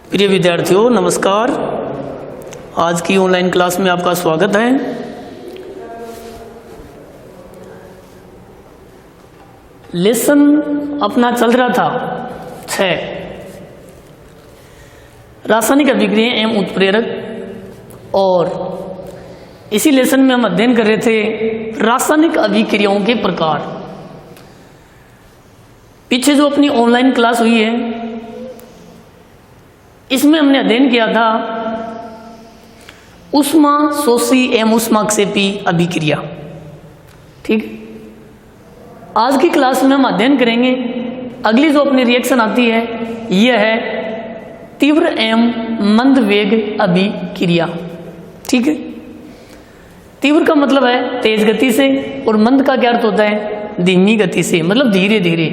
प्रिय विद्यार्थियों नमस्कार। आज की ऑनलाइन क्लास में आपका स्वागत है। लेसन अपना चल रहा था 6 रासायनिक अभिक्रिया एवं उत्प्रेरक, और इसी लेसन में हम अध्ययन कर रहे थे रासायनिक अभिक्रियाओं के प्रकार। पीछे जो अपनी ऑनलाइन क्लास हुई है इसमें हमने अध्ययन किया था ऊष्मा शोषी एवं ऊष्माक्षेपी अभिक्रिया। ठीक, आज की क्लास में हम अध्ययन करेंगे अगली जो अपनी रिएक्शन आती है यह है तीव्र एवं मंद वेग अभिक्रिया। ठीक है, तीव्र का मतलब है तेज गति से और मंद का क्या अर्थ होता है धीमी गति से, मतलब धीरे धीरे।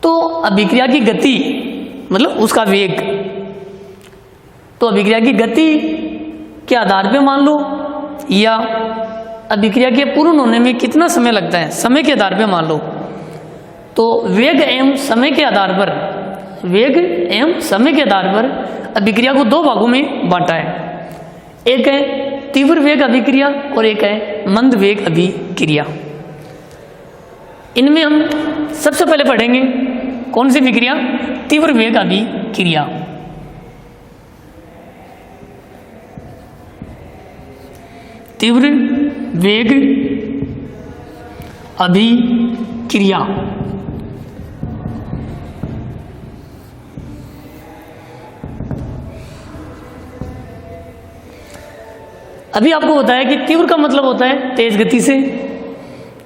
तो अभिक्रिया की गति मतलब उसका वेग, तो अभिक्रिया की गति के आधार पे मान लो या अभिक्रिया के पूर्ण होने में कितना समय लगता है समय के आधार पे मान लो। तो वेग एवं समय के आधार पर, वेग एवं समय के आधार पर अभिक्रिया को 2 भागों में बांटा है। एक है तीव्र वेग अभिक्रिया और एक है मंद वेग अभिक्रिया। इनमें हम सबसे पहले पढ़ेंगे कौन सी अभिक्रिया, तीव्र वेग अभिक्रिया। तीव्र वेग अभिक्रिया अभी आपको बताया कि तीव्र का मतलब होता है तेज गति से।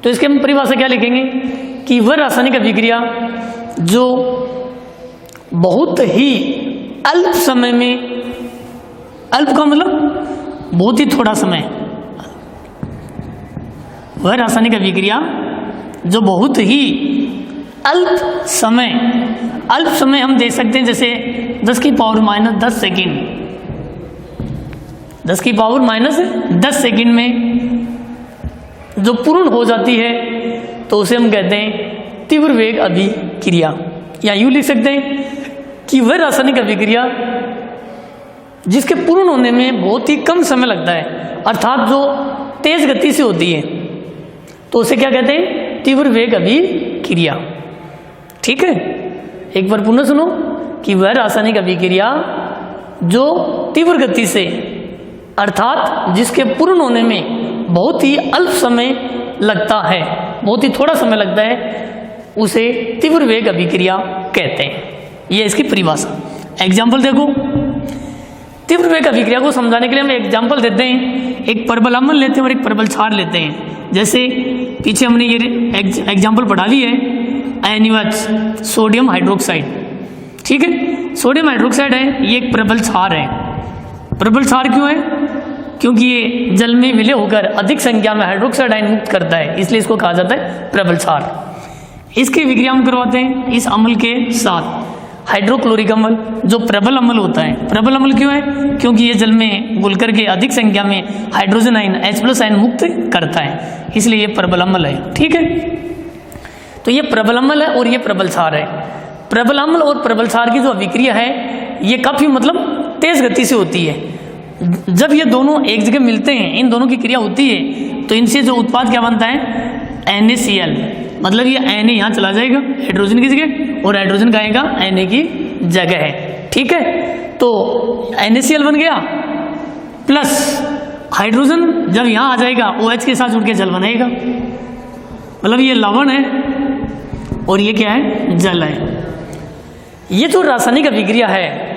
तो इसके हम परिभाषा क्या लिखेंगे कि वह रासायनिक अभिक्रिया जो बहुत ही अल्प समय में, अल्प का मतलब बहुत ही थोड़ा समय, वह रासायनिक अभिक्रिया जो बहुत ही अल्प समय हम देख सकते हैं जैसे 10 की पावर माइनस 10 सेकेंड, 10 की पावर माइनस 10 सेकेंड में जो पूर्ण हो जाती है तो उसे हम कहते हैं तीव्र वेग अभिक्रिया। या यूं लिख सकते हैं कि वह रासायनिक अभिक्रिया जिसके पूर्ण होने में बहुत ही कम समय लगता है, अर्थात जो तेज गति से होती है, तो उसे क्या कहते हैं तीव्र वेग अभिक्रिया। ठीक है, एक बार पुनः सुनो कि वह रासायनिक अभिक्रिया जो तीव्र गति से, अर्थात जिसके पूर्ण होने में बहुत ही अल्प समय लगता है, बहुत ही थोड़ा समय लगता है, उसे तीव्र वेग अभिक्रिया कहते हैं। यह इसकी परिभाषा। एग्जाम्पल देखो, तीव्र वेग अभिक्रिया को समझाने के लिए हम एग्जाम्पल देते हैं। एक प्रबल अम्ल लेते हैं और एक प्रबल क्षार लेते हैं। जैसे पीछे हमने ये एग्जाम्पल पढ़ा ली है NaOH सोडियम हाइड्रोक्साइड। ठीक है, सोडियम हाइड्रोक्साइड है, ये एक प्रबल क्षार है। प्रबल क्षार क्यों है? क्योंकि ये जल में विलय होकर अधिक संख्या में हाइड्रोक्साइड आयन मुक्त करता है, इसलिए इसको कहा जाता है प्रबल क्षार। इसकी विक्रिया हम करवाते हैं इस अम्ल के साथ हाइड्रोक्लोरिक अम्ल, जो प्रबल अम्ल होता है। प्रबल अम्ल क्यों है? क्योंकि ये जल में घुल करके अधिक संख्या में हाइड्रोजन आयन H+ आयन मुक्त करता है, इसलिए ये प्रबल अम्ल है। ठीक है, तो ये प्रबल अम्ल है और ये प्रबल क्षार है। प्रबल अम्ल और प्रबल क्षार की जो अभिक्रिया है ये काफी मतलब तेज गति से होती है। जब ये दोनों एक जगह मिलते हैं, इन दोनों की क्रिया होती है, तो इनसे जो उत्पाद क्या बनता है NaCl, मतलब ये Na यहाँ चला जाएगा हाइड्रोजन की जगह और हाइड्रोजन का आएगा Na की जगह है। ठीक है, तो NaCl बन गया, प्लस हाइड्रोजन जब यहाँ आ जाएगा OH के साथ जुड़ के जल बनाएगा, मतलब ये लवण है और ये क्या है जल है। ये जो रासायनिक अभिक्रिया है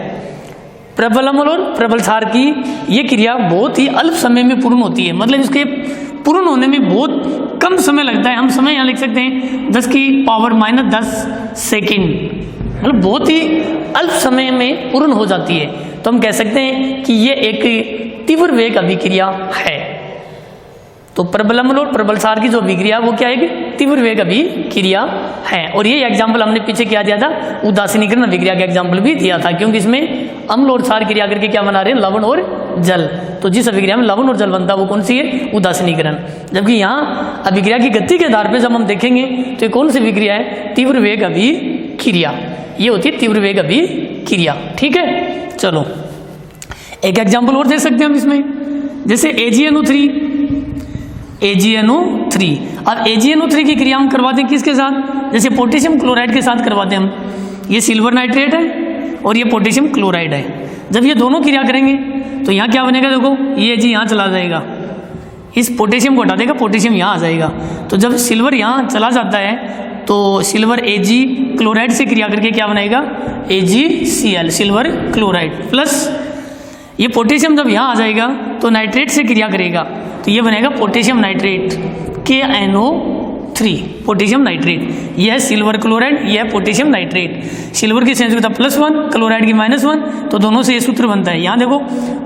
प्रबल अम्ल और प्रबल क्षार की, ये क्रिया बहुत ही अल्प समय में पूर्ण होती है, मतलब इसके पूर्ण होने में बहुत कम समय लगता है। हम समय यहाँ लिख सकते हैं 10 की पावर माइनस 10 सेकेंड, मतलब बहुत ही अल्प समय में पूर्ण हो जाती है। तो हम कह सकते हैं कि ये एक तीव्र वेग अभिक्रिया है। तो प्रबल अम्ल और प्रबल क्षार की जो अभिक्रिया वो क्या है कि तीव्र वेग अभिक्रिया है। और ये एग्जाम्पल हमने पीछे क्या दिया था, उदासीनीकरण अभिक्रिया का एग्जाम्पल भी दिया था, क्योंकि इसमें अम्ल और क्षार क्रिया करके क्या बना रहे हैं लवण और जल। तो जिस अभिक्रिया में लवण और जल बनता है वो कौन सी है, उदासीनीकरण। जबकि यहाँ अभिक्रिया की गति के आधार पर जब हम देखेंगे तो ये कौन सी अभिक्रिया है, तीव्र वेग अभिक्रिया। ये होती है तीव्र वेग अभिक्रिया। अभिक्रिया। ठीक है, चलो एक एग्जाम्पल और दे सकते हैं हम इसमें, जैसे AgNO3। अब AgNO3 की क्रिया हम करवाते हैं किसके साथ, जैसे पोटेशियम क्लोराइड के साथ करवाते हैं हम। ये सिल्वर नाइट्रेट है और ये पोटेशियम क्लोराइड है। जब ये दोनों क्रिया करेंगे तो यहाँ क्या बनेगा, देखो ये Ag यहाँ चला जाएगा, इस पोटेशियम को हटा देगा, पोटेशियम यहाँ आ जाएगा। तो जब सिल्वर यहाँ चला जाता है तो सिल्वर Ag क्लोराइड से क्रिया करके क्या बनाएगा, AgCl, सिल्वर क्लोराइड, प्लस ये पोटेशियम जब यहाँ आ जाएगा तो नाइट्रेट से क्रिया करेगा तो ये बनेगा potassium nitrate, KNO3, potassium nitrate. यह है सिल्वर क्लोराइड, यह है पोटेशियम नाइट्रेट। सिल्वर की संयोजकता +1, क्लोराइड की -1, तो दोनों से ये सूत्र बनता है। यहाँ देखो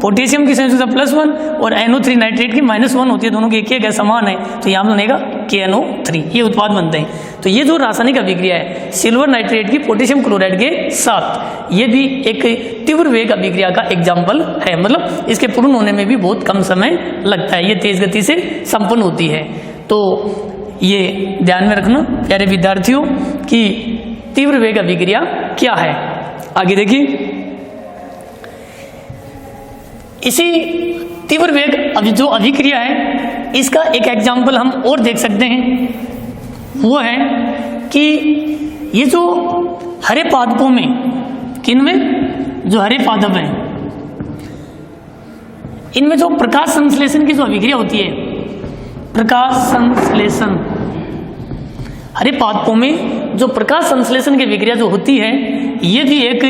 पोटेशियम की संयोजकता +1 और NO3 नाइट्रेट की -1 होती है, दोनों की एक है, समान है, तो यहाँ बनेगा KNO3, ये उत्पाद बनते हैं। तो ये जो रासायनिक अभिक्रिया है सिल्वर नाइट्रेट की पोटेशियम क्लोराइड के साथ, ये भी एक तीव्र वेग अभिक्रिया का एग्जाम्पल है। मतलब इसके पूर्ण होने में भी बहुत कम समय लगता है, ये तेज गति से संपन्न होती है। तो ये ध्यान में रखना प्यारे विद्यार्थियों कि तीव्र वेग अभिक्रिया क्या है। आगे देखिए, इसी तीव्र वेग जो अभिक्रिया है इसका एक एग्जाम्पल हम और देख सकते हैं, वो है कि ये जो हरे पादपों में, किन में, जो हरे पादप हैं, इनमें जो प्रकाश संश्लेषण की जो अभिक्रिया होती है, प्रकाश संश्लेषण, हरे पादपों में जो प्रकाश संश्लेषण की विक्रिया जो होती है, ये भी एक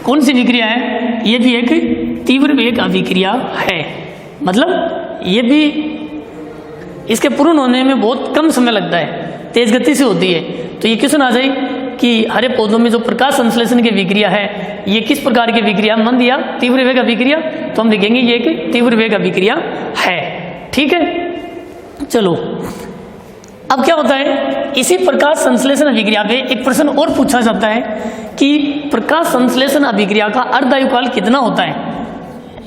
कौन सी विक्रिया है, ये भी एक तीव्र वेग अभिक्रिया है। मतलब ये भी इसके पूर्ण होने में बहुत कम समय लगता है, तेज गति से होती है। तो ये क्वेश्चन आ जाए कि हरे पौधों में जो प्रकाश संश्लेषण की विक्रिया है ये किस प्रकार की विक्रिया, मंद या तीव्र वेग अभिक्रिया, तो हम लिखेंगे ये एक तीव्र वेग अभिक्रिया है। ठीक है, चलो अब क्या होता है, इसी प्रकाश संश्लेषण अभिक्रिया पे एक प्रश्न और पूछा जाता है कि प्रकाश संश्लेषण अभिक्रिया का अर्ध आयुकाल कितना होता है।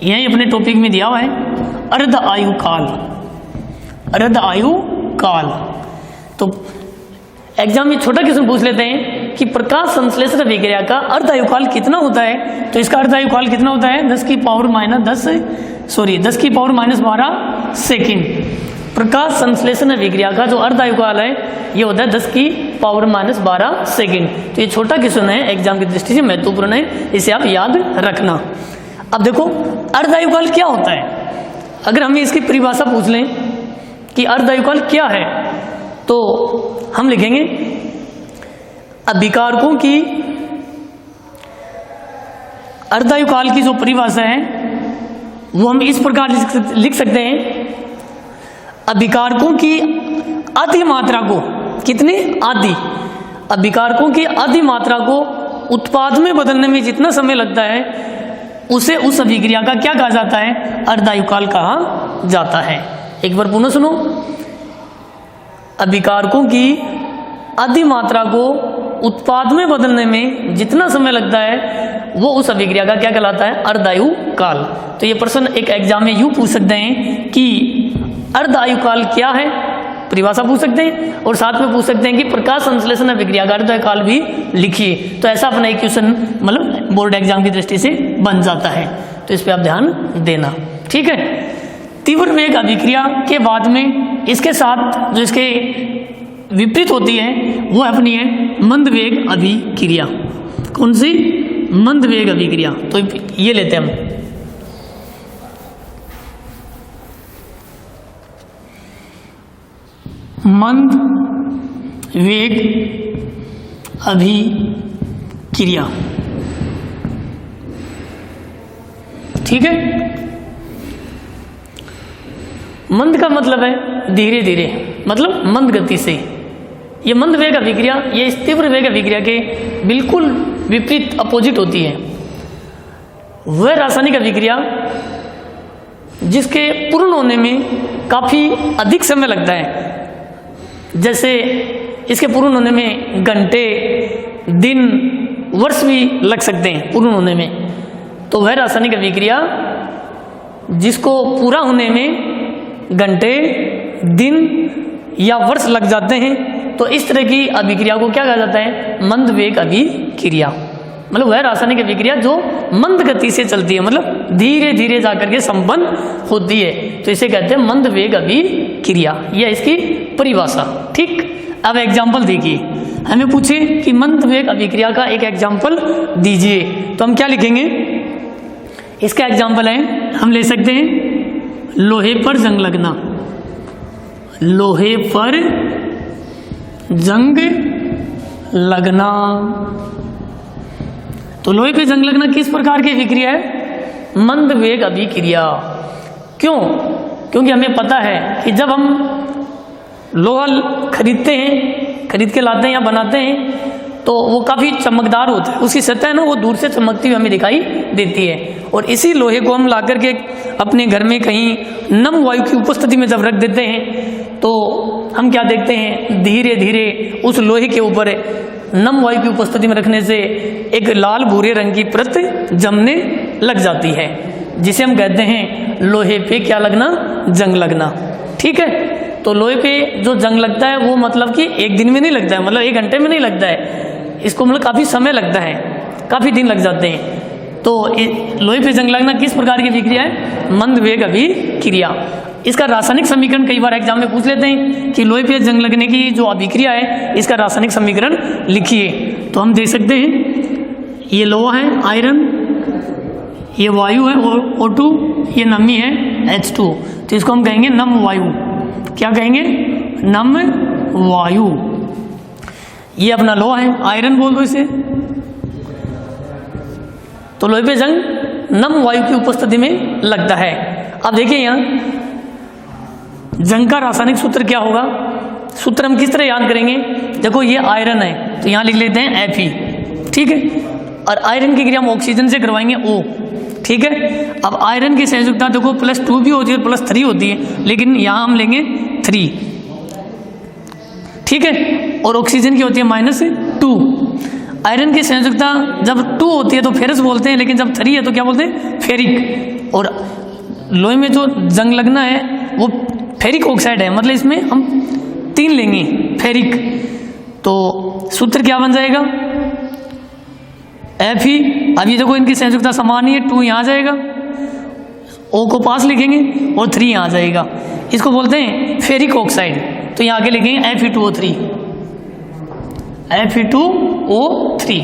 यही अपने टॉपिक में दिया हुआ है, अर्ध आयुकाल, अर्ध आयुकाल। तो एग्जाम में छोटा क्वेश्चन पूछ लेते हैं कि प्रकाश संश्लेषण अभिक्रिया का अर्ध आयुकाल कितना होता है। तो इसका अर्ध आयुकाल कितना होता है, 10 की पावर -12 सेकेंड। प्रकाश संश्लेषण अभिक्रिया का जो अर्ध आयुकाल है ये होता है 10 की पावर -12 सेकेंड। तो ये छोटा क्वेश्चन है, एग्जाम की दृष्टि से महत्वपूर्ण है, इसे आप याद रखना। अब देखो अर्ध आयुकाल क्या होता है, अगर हमें इसकी परिभाषा पूछ लें कि अर्ध आयुकाल क्या है तो हम लिखेंगे अभिकारकों की अर्ध आयुकाल की जो परिभाषा है वो हम इस प्रकार लिख सकते हैं, अभिकारकों की आधी मात्रा को, कितनी, आधी, अभिकारकों की आधी मात्रा को उत्पाद में बदलने में जितना समय लगता है उसे उस अभिक्रिया का क्या कहा जाता है, अर्ध आयुकाल कहा जाता है। एक बार पुनः सुनो, अभिकारकों की आधी मात्रा को उत्पाद में बदलने में जितना समय लगता है वो उस अभिक्रिया का क्या कहलाता है, अर्ध आयुकाल। तो ये प्रश्न एक एग्जाम में यूं पूछ सकते हैं कि अर्ध आयुकाल क्या है, परिभाषा पूछ सकते हैं, और साथ में पूछ सकते हैं कि प्रकाश संश्लेषण अभिक्रिया का अर्ध आयुकाल भी लिखिए। तो ऐसा अपना एक क्वेश्चन मतलब बोर्ड एग्जाम की दृष्टि से बन जाता है, तो इस पर आप ध्यान देना। ठीक है, तीव्र वेग अभिक्रिया के बाद में इसके साथ जो इसके विपरीत होती है वो अपनी है मंद वेग अभिक्रिया। कौन सी, मंद वेग अभिक्रिया। तो ये लेते हैं हम, मंद वेग अभिक्रिया। ठीक है, मंद का मतलब है धीरे धीरे, मतलब मंद गति से। ये मंद वेग अभिक्रिया ये इस तीव्र वेग अभिक्रिया के बिल्कुल विपरीत अपोजिट होती है। वह रासायनिक अभिक्रिया जिसके पूर्ण होने में काफ़ी अधिक समय लगता है, जैसे इसके पूर्ण होने में घंटे, दिन, वर्ष भी लग सकते हैं पूर्ण होने में, तो वह रासायनिक अभिक्रिया जिसको पूरा होने में घंटे, दिन या वर्ष लग जाते हैं, तो इस तरह की अभिक्रिया को क्या कहा जाता है, मंद वेग अभिक्रिया। मतलब वह रासायनिक अभिक्रिया जो मंद गति से चलती है, मतलब धीरे धीरे जाकर के संपन्न होती है, तो इसे कहते हैं मंद वेग अभिक्रिया। यह इसकी परिभाषा। ठीक, अब एग्जाम्पल देखिए, हमें पूछे कि मंद वेग अभिक्रिया का एक एग्जाम्पल दीजिए, तो हम क्या लिखेंगे? इसका एग्जाम्पल है, हम ले सकते हैं लोहे पर जंग लगना। लोहे पर जंग लगना, तो लोहे पे जंग लगना किस प्रकार की अभिक्रिया है? मंद वेग अभिक्रिया। क्यों? क्योंकि हमें पता है कि जब हम लोहा खरीदते हैं, खरीद के लाते हैं या बनाते हैं, तो वो काफ़ी चमकदार होता है, उसकी सतह है ना वो दूर से चमकती हुई हमें दिखाई देती है। और इसी लोहे को हम ला करके अपने घर में कहीं नम वायु की उपस्थिति में जब रख देते हैं, तो हम क्या देखते हैं? धीरे धीरे उस लोहे के ऊपर नम वायु की उपस्थिति में रखने से एक लाल भूरे रंग की परत जमने लग जाती है, जिसे हम कहते हैं लोहे पे क्या लगना? जंग लगना। ठीक है, तो लोहे पे जो जंग लगता है वो मतलब कि एक दिन में नहीं लगता है, मतलब 1 घंटे में नहीं लगता है, इसको मतलब काफ़ी समय लगता है, काफ़ी दिन लग जाते हैं। तो लोहे पे जंग लगना किस प्रकार की अभिक्रिया है? मंद वेग अभिक्रिया। इसका रासायनिक समीकरण कई बार एग्जाम में पूछ लेते हैं कि लोहे पे जंग लगने की जो अभिक्रिया है इसका रासायनिक समीकरण लिखिए, तो हम दे सकते हैं ये लोहा है आयरन, ये वायु है O2, ये नमी है H2, तो इसको हम कहेंगे नम वायु। क्या कहेंगे? नम वायु। ये अपना लोहा है, आयरन बोल दो इसे। तो लोहे पे जंग नम वायु की उपस्थिति में लगता है। अब देखिए यहाँ जंग का रासायनिक सूत्र क्या होगा? सूत्र हम किस तरह याद करेंगे? देखो ये आयरन है, तो यहाँ लिख लेते हैं Fe। ठीक है, और आयरन की क्रिया हम ऑक्सीजन से करवाएंगे O। ठीक है, अब आयरन की संयोजकता देखो +2 भी होती है, +3 होती है, लेकिन यहाँ हम लेंगे 3। ठीक है, और ऑक्सीजन की होती है -2। आयरन की संयोजकता जब 2 होती है तो फेरस बोलते हैं, लेकिन जब 3 है तो क्या बोलते हैं? फेरिक। और लोहे में जो जंग लगना है वो फेरिक ऑक्साइड है, मतलब इसमें हम 3 लेंगे फेरिक। तो सूत्र क्या बन जाएगा? Fe। अब ये देखो इनकी संयोजकता समान ही है, 2 यहाँ आ जाएगा, O को पास लिखेंगे और 3 यहाँ आ जाएगा, इसको बोलते हैं फेरिक ऑक्साइड। तो यहाँ आगे लिखेंगे Fe2O3। Fe2O3।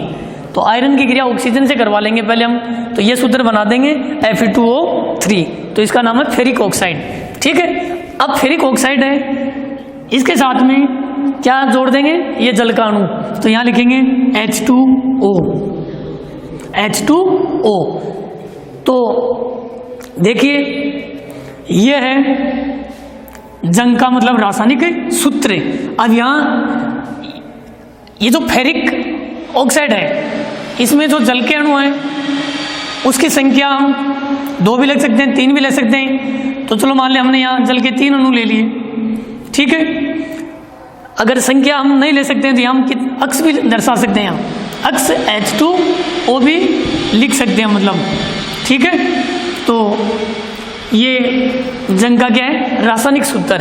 तो आयरन की क्रिया ऑक्सीजन से करवा लेंगे पहले हम, तो ये सूत्र बना देंगे Fe2O3, तो इसका नाम है फेरिक ऑक्साइड। ठीक है, अब फेरिक ऑक्साइड है, इसके साथ में क्या जोड़ देंगे? ये जल का अणु, तो यहाँ लिखेंगे H2O। H2O। तो देखिए ये है जंग का मतलब रासायनिक सूत्र। अब यहाँ ये जो फेरिक ऑक्साइड है, इसमें जो जल के अणु हैं उसकी संख्या हम 2 भी लिख सकते हैं, 3 भी ले सकते हैं। तो चलो मान लें हमने यहाँ जल के 3 अणु ले लिए। ठीक है, अगर संख्या हम नहीं ले सकते हैं तो यहाँ हम अक्स भी दर्शा सकते हैं, यहाँ अक्स H2O भी लिख सकते हैं मतलब। ठीक है, तो ये जंग का क्या है? रासायनिक सूत्र।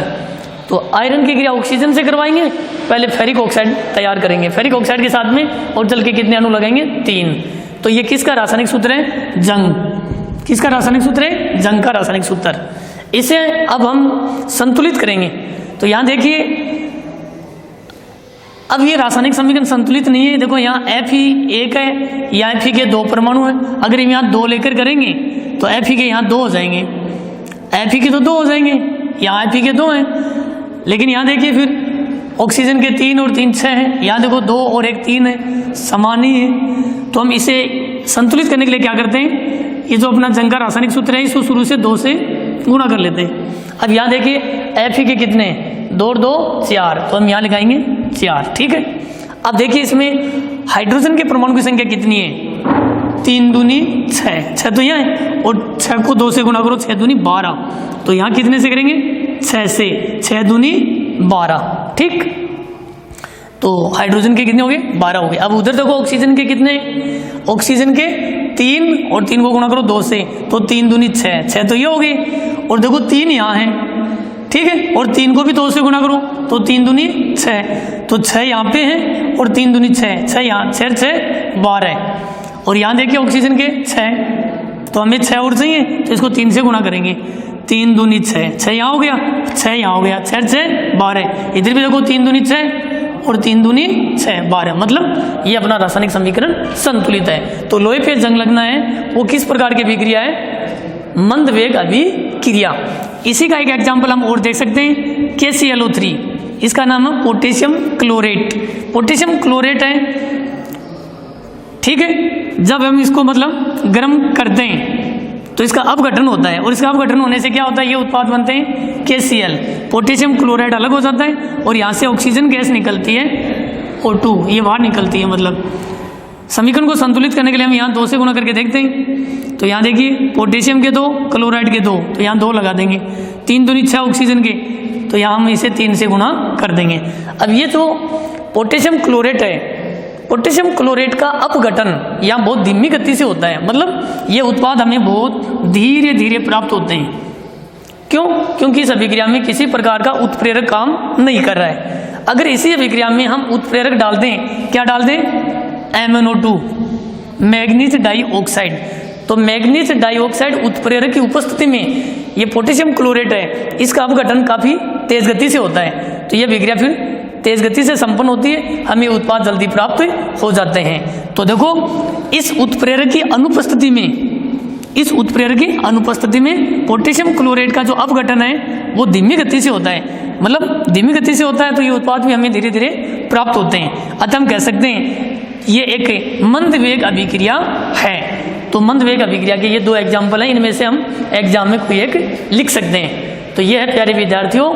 तो आयरन की क्रिया ऑक्सीजन से करवाएंगे, पहले फेरिक ऑक्साइड तैयार करेंगे, फेरिक ऑक्साइड के साथ में और जल के कितने अणु लगाएंगे? 3। तो ये किसका रासायनिक सूत्र है? जंग। किसका रासायनिक सूत्र है? जंग का रासायनिक सूत्र। इसे अब हम संतुलित करेंगे, तो यहाँ देखिए अब ये रासायनिक समीकरण संतुलित नहीं है। देखो यहाँ Fe1 है, यहाँ Fe के 2 परमाणु हैं, अगर हम यहाँ 2 लेकर करेंगे तो Fe के यहाँ 2 हो जाएंगे, Fe के तो 2 हो जाएंगे, यहाँ Fe के 2 हैं। लेकिन यहाँ देखिए फिर ऑक्सीजन के 3 और 3 6 हैं, यहाँ देखो 2 और 1 3 है, समान ही है। तो हम इसे संतुलित करने के लिए क्या करते हैं? ये जो अपना जंग का रासायनिक सूत्र है इसको शुरू से 2 से गुणा कर लेते हैं। अब यहाँ देखिए Fe के कितने? 2 और 2 4, तो हम यहाँ लिखाएंगे 4। ठीक है, अब देखिए इसमें हाइड्रोजन के परमाणु की संख्या कितनी है? 3 दूनी 6, 6 तो यहाँ है, और 6 को 2 से गुणा करो, 6 दूनी 12, तो यहाँ कितने से करेंगे? 6 से, 6 दूनी 12। ठीक, तो हाइड्रोजन के कितने हो गए? 12 हो गए। अब उधर देखो ऑक्सीजन के कितने? ऑक्सीजन के 3 और 3 को गुणा करो 2 से, तो 3 दूनी 6, 6 तो ये हो गई, और देखो 3 यहाँ है। ठीक है, और 3 को भी 2 से गुणा करो तो 3 दूनी 6, तो 6 यहाँ पे है और 3 दूनी 6, 6 यहाँ, 6 6 12। और यहाँ देखिए ऑक्सीजन के 6, तो हमें 6 और चाहिए, तो इसको 3 से गुणा करेंगे, 3 दूनी 6, 6 यहाँ हो गया, 6 यहाँ हो गया, 6 6 12, इधर भी देखो 3 दूनी 6 और 3 दूनी 6 12, मतलब ये अपना रासायनिक समीकरण संतुलित है। तो लोहे पे जंग लगना है वो किस प्रकार की अभिक्रिया है, मंद वेग अभिक्रिया। इसी का एक एग्जाम्पल हम और देख सकते हैं, KClO3, इसका नाम है पोटेशियम क्लोरेट। पोटेशियम क्लोरेट है, ठीक है। जब हम इसको मतलब गर्म करते हैं तो इसका अपघटन होता है, और इसका अपघटन होने से क्या होता है, ये उत्पाद बनते हैं KCl, पोटेशियम क्लोराइड अलग हो जाता है, और यहाँ से ऑक्सीजन गैस निकलती है O2, ये बाहर निकलती है। मतलब समीकरण को संतुलित करने के लिए हम यहाँ 2 से गुणा करके देखते हैं। तो यहाँ देखिए पोटेशियम के 2, क्लोराइड के 2, तो यहाँ 2 लगा देंगे, 3 दूनी 6 ऑक्सीजन के, तो यहाँ हम इसे 3 से गुणा कर देंगे। अब ये जो पोटेशियम क्लोरेट है, पोटेशियम क्लोरेट का अपघटन यहाँ बहुत धीमी गति से होता है, मतलब ये उत्पाद हमें बहुत धीरे धीरे प्राप्त होते हैं। क्यों? क्योंकि इस अभिक्रिया में किसी प्रकार का उत्प्रेरक काम नहीं कर रहा है। अगर इसी अभिक्रिया में हम उत्प्रेरक डाल दें, क्या डाल दें, MnO2, मैग्नीज डाइऑक्साइड, तो मैग्नीज डाइऑक्साइड उत्प्रेरक की उपस्थिति में ये पोटेशियम क्लोरेट है, इसका अपघटन काफ़ी तेज गति से होता है, तो ये अभिक्रिया फिर तेज गति से संपन्न होती है, हमें उत्पाद जल्दी प्राप्त हो जाते हैं। तो देखो इस उत्प्रेरक की अनुपस्थिति में, पोटेशियम क्लोरेट का जो अपघटन है वो धीमी गति से होता है, मतलब धीमी गति से होता है, तो ये उत्पाद भी हमें धीरे धीरे प्राप्त होते हैं। अतः हम कह सकते हैं ये एक मंद वेग अभिक्रिया है। तो मंद वेग अभिक्रिया के ये 2 एग्जाम्पल हैं, इनमें से हम एग्जाम में कोई एक लिख सकते हैं। तो ये है प्यारे विद्यार्थियों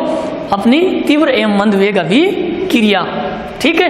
अपनी तीव्र एवं मंद वेग अभिक्रिया, ठीक है।